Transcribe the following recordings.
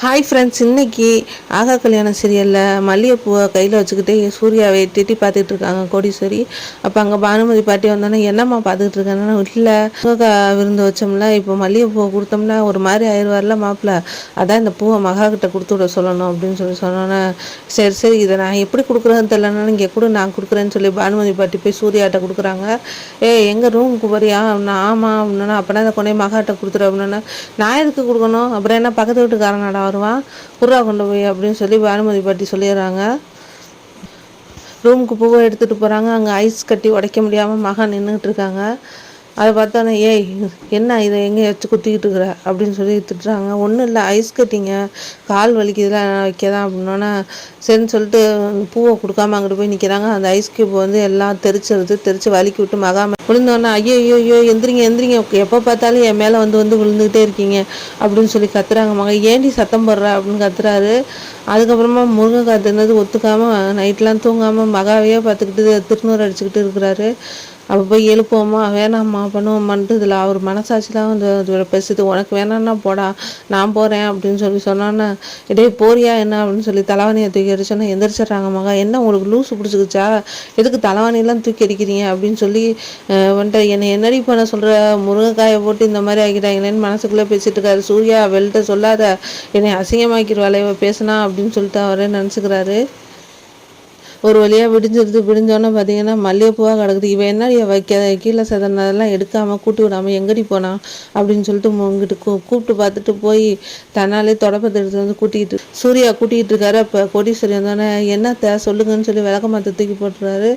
Hi friends, இன்னைக்கு ஆகா கல்யாணம் சீரியலில் மல்லிகைப்பூவை கையில் வச்சுக்கிட்டே சூர்யாவை எட்டி பார்த்துட்டு இருக்காங்க கோடீஸ்வரி. அப்போ அங்கே பானுமதி பாட்டி வந்தோன்னே என்னம்மா பார்த்துக்கிட்டு இருக்காங்கன்னா, இல்லை விருந்து வச்சோம்ல, இப்போ மல்லிகைப்பூவை கொடுத்தோம்னா ஒரு மாதிரி ஆயிடுவார்ல மாப்பிள்ள, அதான் இந்த பூவை மகா கிட்ட கொடுத்து விட சொல்லணும் அப்படின்னு சொன்னோன்னே, சரி சரி இதை நான் எப்படி கொடுக்குறேன்னு தெரியலன்னா இங்கே கூட நான் கொடுக்குறேன்னு சொல்லி பானுமதி பாட்டி போய் சூர்யாட்ட கொடுக்குறாங்க. எங்கள் ரூமுக்கு போறியா அப்படின்னா, ஆமாம் அப்படின்னா, அப்போனா இந்த கொண்டே மகாட்ட கொடுத்துரு அப்படின்னா, நான் எதுக்கு கொடுக்கணும், அப்புறம் என்ன பக்கத்து வீட்டுக்காரனாடா வருவான், குர்ரா கொண்டு போய் அப்படின்னு சொல்லி பானுமதி பாட்டி சொல்லிடுறாங்க. ரூமுக்கு பூவை எடுத்துகிட்டு போகிறாங்க. அங்கே ஐஸ் கட்டி உடைக்க முடியாமல் மகா நின்றுட்டு இருக்காங்க. அதை பார்த்தோன்னே, என்ன இதை எங்கே வச்சு குத்திக்கிட்டு இருக்கிற அப்படின்னு சொல்லி திட்டுறாங்க. ஒன்றும் இல்லை, ஐஸ் கட்டிங்க, கால் வலிக்குதுலாம் வைக்கதான் அப்படின்னோன்னா, சரின்னு சொல்லிட்டு பூவை கொடுக்காம அங்கிட்டு போய் நிற்கிறாங்க. அந்த ஐஸ் கியூப் வந்து எல்லாம் தெரிச்சு வலிக்கி விட்டு மகா விழுந்தோன்னே, ஐயோ எந்திரிங்க எப்போ பார்த்தாலும் என் மேலே வந்து விழுந்துக்கிட்டே இருக்கீங்க அப்படின்னு சொல்லி கத்துறாங்க. மகா ஏண்டி சத்தம் போடுற அப்படின்னு கத்துறாரு. அதுக்கப்புறமா முருங்கைக்காய் தின்னது ஒத்துக்காமல் நைட்லாம் தூங்காமல் மகாவையே பார்த்துக்கிட்டு திருநூறு அடிச்சுக்கிட்டு இருக்கிறாரு. அப்போ போய் எழுப்போமா வேணாம்மா பண்ணுவோம்மான்ட்டு இதில் அவர் மனசாட்சிலாம் வந்து பேசுது. உனக்கு வேணான்னா போடா, நான் போகிறேன் அப்படின்னு சொல்லி சொன்னோன்னே, போறியா என்ன அப்படின்னு சொல்லி தலைவாணியை தூக்கி அடிச்சோன்னா எந்திரிச்சிட்றாங்க. மகா என்ன உங்களுக்கு லூசு பிடிச்சிக்கிச்சா, எதுக்கு தலைவாணியெல்லாம் தூக்கி அடிக்கிறீங்க அப்படின்னு சொல்லி வந்துட்டு என்னை என்னடி பண்ண சொல்கிற, முருங்கைக்காயை போட்டு இந்த மாதிரி ஆகிட்டாங்களேன்னு மனசுக்குள்ளே பேசிட்டு இருக்காரு. சூர்யா வெளிட்ட சொல்லாத, என்னை அசிங்கமாக்கிடுவாளே பேசுனா அப்படின்னு சொல்லிட்டு அவரே நினச்சிக்கிறாரு. ஒரு வழியாக விடிஞ்சோன்னே பார்த்தீங்கன்னா மல்லிகைப்பூவாக கிடக்குது. இவன் என்ன வைக்க கீழே சதனதெல்லாம் எடுக்காமல் கூட்டு விடாமல் எங்கடி போனான் அப்படின்னு சொல்லிட்டு இங்கிட்டு கூப்பிட்டு பார்த்துட்டு போய் தன்னாலே தொடப்பத்தை எடுத்து வந்து சூர்யா கூட்டிகிட்டு இருக்காரு. அப்போ கோடீஸ்வரி வந்தோடனே என்னத்தை சொல்லுங்கன்னு சொல்லி விளக்கமாத்த தூக்கி போட்டுறாரு.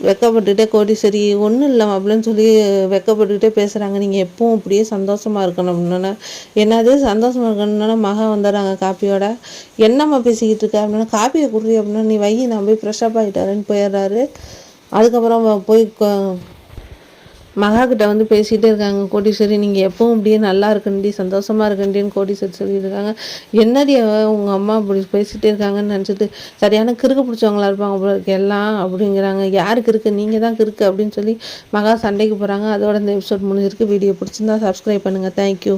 வெக்கப்பட்டுக்கிட்டே கோடீஸ்வரி ஒன்றும் இல்லை அப்படின்னு சொல்லி வெக்கப்பட்டுக்கிட்டே பேசுகிறாங்க. நீங்கள் எப்பவும் இப்படியே சந்தோஷமாக இருக்கணும் அப்படின்னா, என்னது சந்தோஷமாக இருக்கணும்னா மகா வந்துடுறாங்க காப்பியோட. என்னம்மா பேசிக்கிட்டு இருக்க அப்படின்னா, காப்பியை குடுறி அப்படின்னா, நீ வை நான் போய் ஃப்ரெஷ்ஷப் ஆகிட்டாருன்னு போயிடுறாரு. அதுக்கப்புறம் போய் மகா கிட்ட வந்து பேசிகிட்டே இருக்காங்க கோடீஸ்வரி. நீங்கள் எப்பவும் இப்படியே நல்லா இருக்கண்டி சந்தோஷமாக இருக்கண்டின்னு கோடீஸ்வரி சொல்லியிருக்காங்க. என்னடி உங்கள் அம்மா இப்படி பேசிகிட்டே இருக்காங்கன்னு நினச்சிட்டு, சரியான கிறுக்கு பிடிச்சவங்களா இருப்பாங்க உங்களுக்கு எல்லாம் அப்படிங்கிறாங்க. யாருக்கு இருக்குது, நீங்கள் தான் கிறுக்கு அப்படின்னு சொல்லி மகா சண்டைக்கு போகிறாங்க. அதோட இந்த எபிசோட் முடிஞ்சிருக்கு. வீடியோ பிடிச்சிருந்தா சப்ஸ்கிரைப் பண்ணுங்கள். தேங்க்யூ.